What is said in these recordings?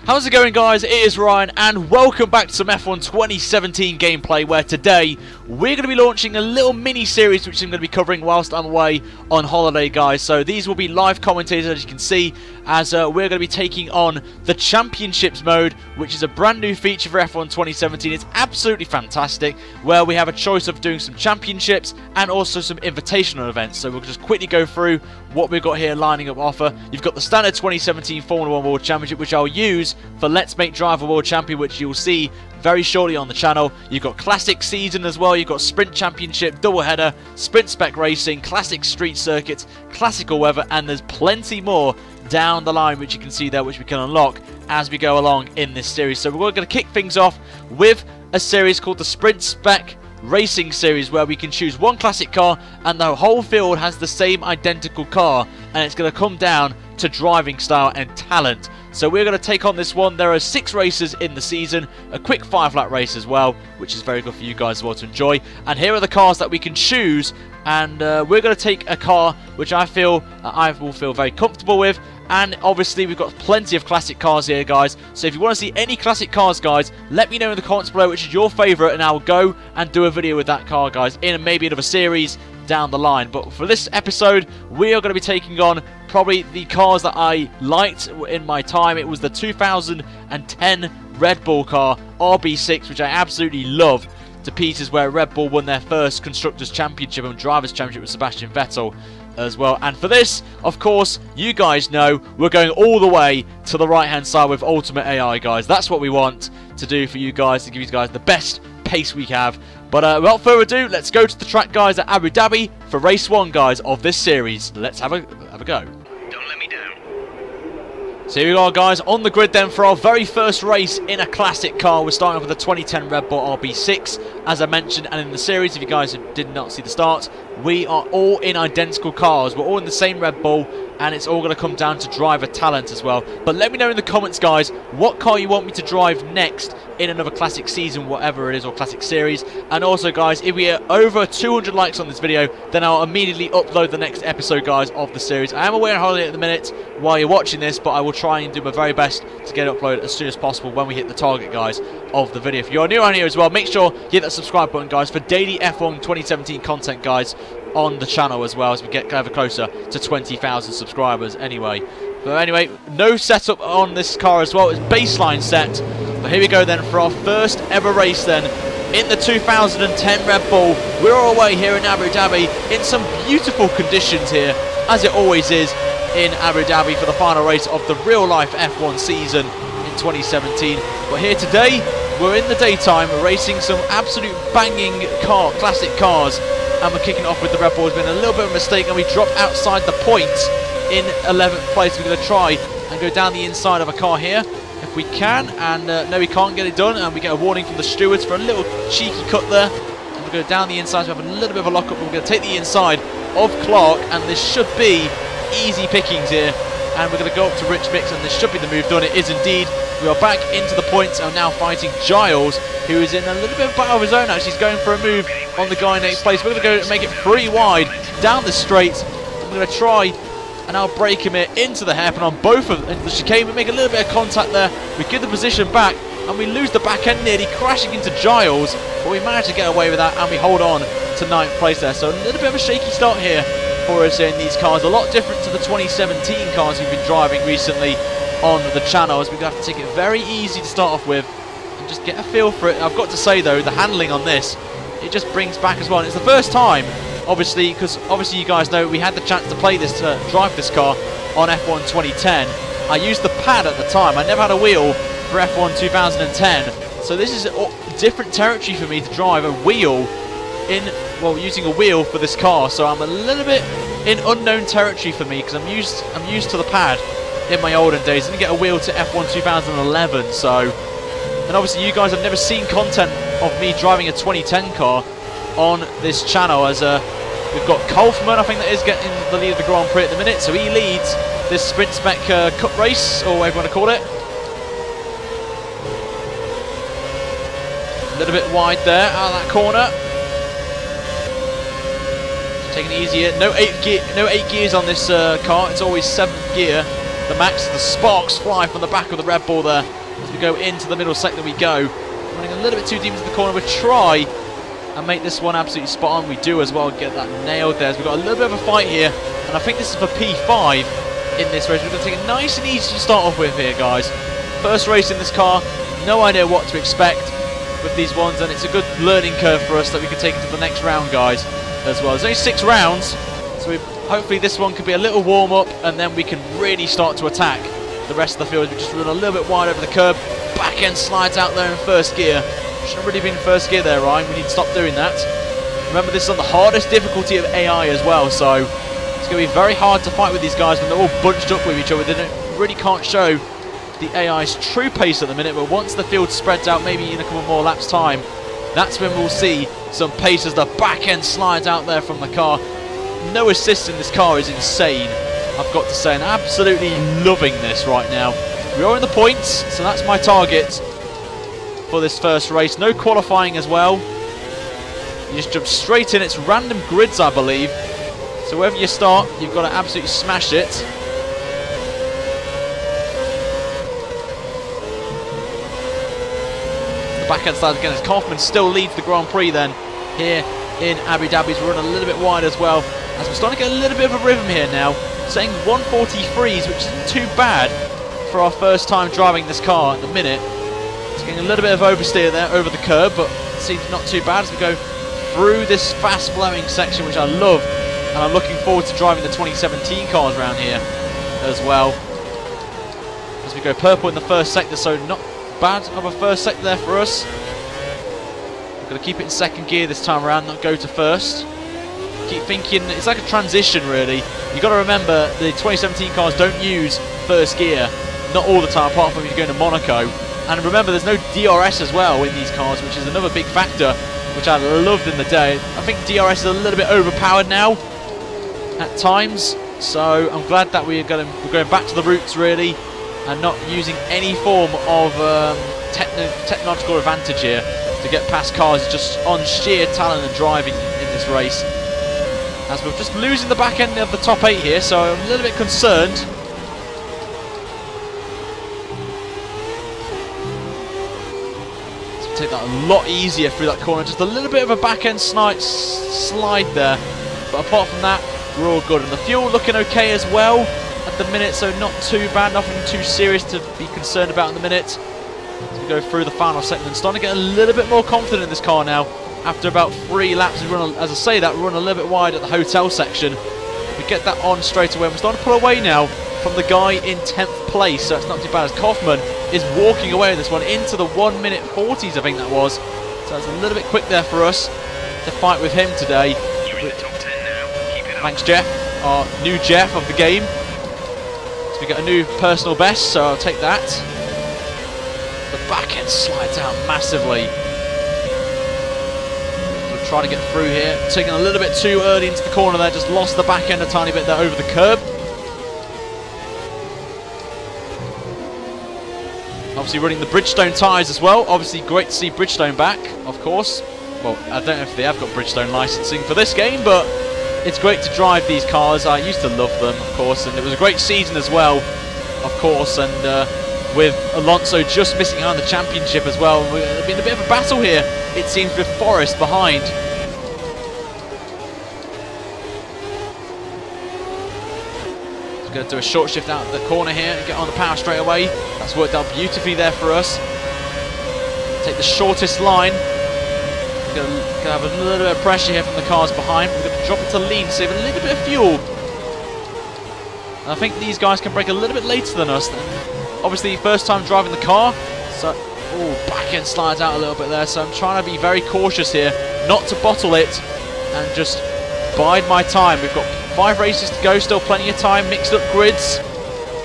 How's it going, guys? It is Ryan and welcome back to some F1 2017 gameplay, where today we're going to be launching a little mini series which I'm going to be covering whilst I'm away on holiday, guys. So these will be live commentators, as you can see, as we're going to be taking on the Championships mode, which is a brand new feature for F1 2017. It's absolutely fantastic, where we have a choice of doing some championships and also some invitational events. So we'll just quickly go through what we've got here lining up offer. You've got the standard 2017 Formula 1 World Championship, which I'll use for Let's Make Driver World Champion, which you'll see very shortly on the channel. You've got Classic Season as well. You've got Sprint Championship, Double Header, Sprint Spec Racing, Classic Street Circuits, Classical Weather, and there's plenty more down the line which you can see there, which we can unlock as we go along in this series. So we're going to kick things off with a series called the Sprint Spec Racing Series, where we can choose one classic car and the whole field has the same identical car, and it's going to come down to driving style and talent. So we're going to take on this one. There are 6 races in the season, a quick 5-lap race as well, which is very good for you guys as well to enjoy. And here are the cars that we can choose, and we're going to take a car which I will feel very comfortable with. And obviously we've got plenty of classic cars here, guys. So if you want to see any classic cars, guys, let me know in the comments below which is your favourite, and I'll go and do a video with that car, guys, in maybe another series down the line. But for this episode, we are going to be taking on probably the cars that I liked in my time. It was the 2010 Red Bull car, RB6, which I absolutely love to pieces, where Red Bull won their first Constructors' Championship and Drivers' Championship with Sebastian Vettel as well. And for this, of course, you guys know we're going all the way to the right hand side with Ultimate AI, guys. That's what we want to do for you guys, to give you guys the best pace we have. But without further ado, let's go to the track, guys, at Abu Dhabi for race 1, guys, of this series. Let's have a go. Don't let me down. So here we are, guys, on the grid then for our very first race in a classic car. We're starting off with the 2010 Red Bull RB6, as I mentioned, and in the series, if you guys did not see the start, we are all in identical cars. We're all in the same Red Bull, and it's all going to come down to driver talent as well. But let me know in the comments, guys, what car you want me to drive next in another classic season, whatever it is, or classic series. And also, guys, if we are over 200 likes on this video, then I'll immediately upload the next episode, guys, of the series. I am away on holiday at the minute while you're watching this, but I will try and do my very best to get it uploaded as soon as possible when we hit the target, guys, of the video. If you're new around here as well, make sure you hit that subscribe button, guys, for daily F1 2017 content, guys, on the channel as well, as we get ever closer to 20,000 subscribers anyway. But anyway, no setup on this car as well. It's baseline set. But here we go then for our first ever race then in the 2010 Red Bull. We're all away here in Abu Dhabi in some beautiful conditions here, as it always is in Abu Dhabi, for the final race of the real life F1 season in 2017. But here today, we're in the daytime racing some absolute banging classic cars. And we're kicking off with the Red Bull. It's been a little bit of a mistake, and we dropped outside the points in 11th place. We're going to try and go down the inside of a car here if we can, and no, we can't get it done, and we get a warning from the stewards for a little cheeky cut there. And we'll go down the inside, so we have a little bit of a lock-up. We're going to take the inside of Clark, and this should be easy pickings here. And we're going to go up to Rich Mix, and this should be the move done. It is indeed. We are back into the points and now fighting Giles, who is in a little bit of battle of his own. Actually, he's going for a move on the guy in 8th place. We're going to go and make it 3 wide down the straight. I'm going to try and I'll break him here into the hairpin on both of the chicane. We make a little bit of contact there. We give the position back and we lose the back end, nearly crashing into Giles. But we managed to get away with that and we hold on to 9th place there. So a little bit of a shaky start here for us in these cars. A lot different to the 2017 cars we've been driving recently on the channel, as we're going to have to take it very easy to start off with and just get a feel for it. I've got to say though, the handling on this, it just brings back as well. And it's the first time, obviously, because obviously you guys know we had the chance to play this, drive this car on F1 2010. I used the pad at the time. I never had a wheel for F1 2010, so this is a different territory for me to drive a wheel in, well, using a wheel for this car. So I'm a little bit in unknown territory for me, because I'm used to the pad in my olden days. I didn't get a wheel to F1 2011, so, and obviously you guys have never seen content of me driving a 2010 car on this channel, as we've got Kaufman, I think that is, getting the lead of the Grand Prix at the minute, so he leads this Sprint Spec Cup race, or whatever you want to call it. A little bit wide there out of that corner. Taking it easy here. No 8 gears on this car. It's always 7th gear the max. The sparks fly from the back of the Red Bull there as we go into the middle sector. We go running a little bit too deep into the corner. We'll try and make this one absolutely spot on. We do as well, get that nailed there. So we've got a little bit of a fight here, and I think this is for P5 in this race. We're going to take it nice and easy to start off with here, guys. First race in this car, no idea what to expect with these ones, and it's a good learning curve for us that we can take into the next round, guys, as well. There's only 6 rounds, so hopefully this one could be a little warm-up, and then we can really start to attack the rest of the field. We just run a little bit wide over the curb, back end slides out there in first gear. Shouldn't have really been in first gear there, Ryan. We need to stop doing that. Remember, this is on the hardest difficulty of AI as well, so it's going to be very hard to fight with these guys when they're all bunched up with each other. They really can't show the AI's true pace at the minute, but once the field spreads out, maybe in a couple more laps time, that's when we'll see some pace as the back end slides out there from the car. No assist in this car is insane, I've got to say, and absolutely loving this right now. We are in the points, so that's my target for this first race. No qualifying as well. You just jump straight in. It's random grids, I believe. So wherever you start, you've got to absolutely smash it. The back end side again as Kaufman still leads the Grand Prix then here in Abu Dhabi. We're running a little bit wide as well, as we're starting to get a little bit of a rhythm here now. Saying 143s, which isn't too bad for our first time driving this car at the minute. It's getting a little bit of oversteer there over the curb, but it seems not too bad as we go through this fast flowing section, which I love, and I'm looking forward to driving the 2017 cars around here as well. As we go purple in the first sector, so not bad of a first sector there for us. We're going to keep it in second gear this time around, not go to first. Keep thinking, it's like a transition really. You've got to remember the 2017 cars don't use first gear, not all the time, apart from if you're going to Monaco. And remember, there's no DRS as well in these cars, which is another big factor, which I loved in the day. I think DRS is a little bit overpowered now at times, so I'm glad that we're going back to the roots really, and not using any form of technological advantage here to get past cars, just on sheer talent and driving in this race. As we're just losing the back end of the top 8 here, so I'm a little bit concerned. So take that a lot easier through that corner, just a little bit of a back end slide there. But apart from that, we're all good. And the fuel looking okay as well at the minute, so not too bad, nothing too serious to be concerned about in the minute. As we go through the final segment, starting to get a little bit more confident in this car now. After about 3 laps, we run, as I say that, we run a little bit wide at the hotel section. We get that on straight away. We're starting to pull away now from the guy in 10th place, so it's not too bad as Kaufman is walking away with this one into the 1 minute 40s, I think that was. So it's a little bit quick there for us to fight with him today. You're in the top 10 now. Keep it up. Thanks, Jeff, our new Jeff of the game. So we got a new personal best, so I'll take that. The back end slides out massively. Trying to get through here, taking a little bit too early into the corner there, just lost the back end a tiny bit there over the curb. Obviously running the Bridgestone tyres as well, obviously great to see Bridgestone back, of course. Well, I don't know if they have got Bridgestone licensing for this game, but it's great to drive these cars. I used to love them, of course, and it was a great season as well, of course, and with Alonso just missing out on the championship as well. There's been a bit of a battle here, it seems, with Forest behind. Just going to do a short shift out of the corner here and get on the power straight away. That's worked out beautifully there for us. Take the shortest line. We're going to have a little bit of pressure here from the cars behind. We're going to drop it to lean, save a little bit of fuel. And I think these guys can brake a little bit later than us. Obviously, first time driving the car, so back end slides out a little bit there. So I'm trying to be very cautious here, not to bottle it, and just bide my time. We've got 5 races to go, still plenty of time. Mixed up grids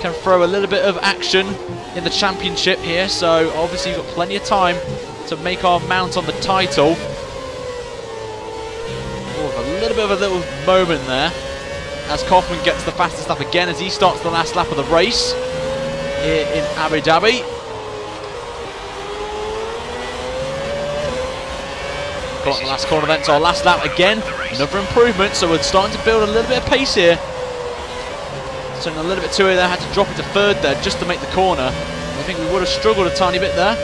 can throw a little bit of action in the championship here. So obviously, you've got plenty of time to make our mount on the title. A little bit of a little moment there as Kaufman gets the fastest lap again as he starts the last lap of the race here in Abu Dhabi. Got the last corner then, so our last lap again, another improvement, so we're starting to build a little bit of pace here. Turning a little bit too early there, had to drop into third there just to make the corner. I think we would have struggled a tiny bit there.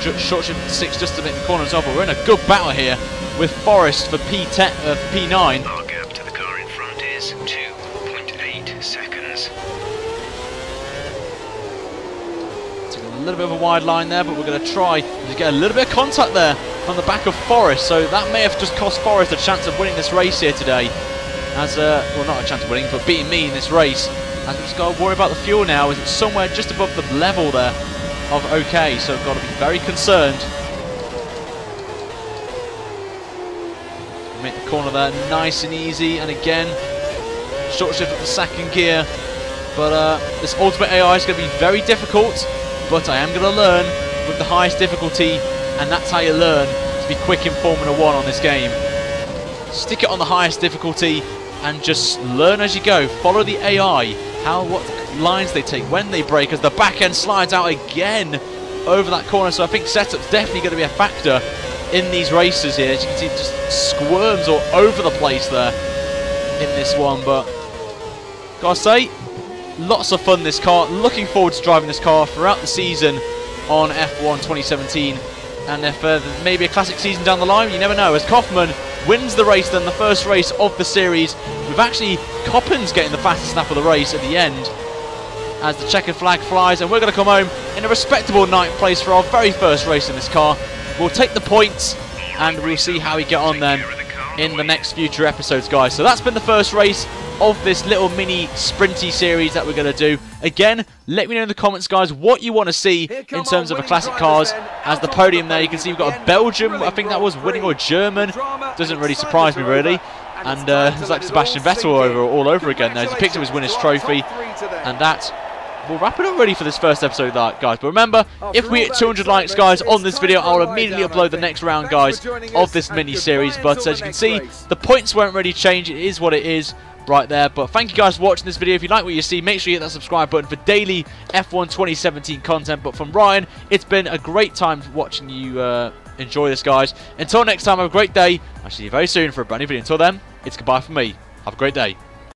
Short shift to 6 just to make the corner as well, but we're in a good battle here with Forest for P10, P9. Our gap to the car in front is 2.8 seconds. Taking a little bit of a wide line there, but we're going to try to get a little bit of contact there from the back of Forest, so that may have just cost Forest a chance of winning this race here today. As well, not a chance of winning, but beating me in this race. As we've just got to worry about the fuel now, as it's somewhere just above the level there of OK, so I've got to be very concerned. Make the corner there nice and easy, and again, short shift at the second gear. But this ultimate AI is going to be very difficult, but I am going to learn with the highest difficulty, and that's how you learn to be quick in Formula 1 on this game. Stick it on the highest difficulty and just learn as you go. Follow the AI, what lines they take, when they brake, as the back end slides out again over that corner. So I think setup's definitely going to be a factor in these races here. As you can see, it just squirms all over the place there in this one. But gotta say, lots of fun this car. Looking forward to driving this car throughout the season on F1 2017. And if maybe a classic season down the line, you never know. As Kaufman wins the race, then the first race of the series, with actually Coppens getting the fastest lap of the race at the end, as the checkered flag flies, and we're going to come home in a respectable 9th place for our very first race in this car. We'll take the points, and we'll see how we get on then in the next future episodes, guys. So that's been the first race of this little mini sprinty series that we're going to do. Again, let me know in the comments, guys, what you want to see in terms of a classic cars. As the podium there, you can see we've got a Belgium, I think that was winning, or a German. Doesn't really surprise me, really. And it's like Sebastian Vettel all over again there. He picked up his winner's trophy, and that will wrap it up really for this first episode, guys. But remember, if we hit 200 likes, guys, on this video, I'll immediately upload the next round, guys, of this mini-series. But as you can see, the points won't really change. It is what it is right there. But thank you guys for watching this video. If you like what you see, make sure you hit that subscribe button for daily F1 2017 content. But from Ryan, it's been a great time watching you enjoy this, guys. Until next time, have a great day. I'll see you very soon for a brand new video. Until then, it's goodbye from me. Have a great day.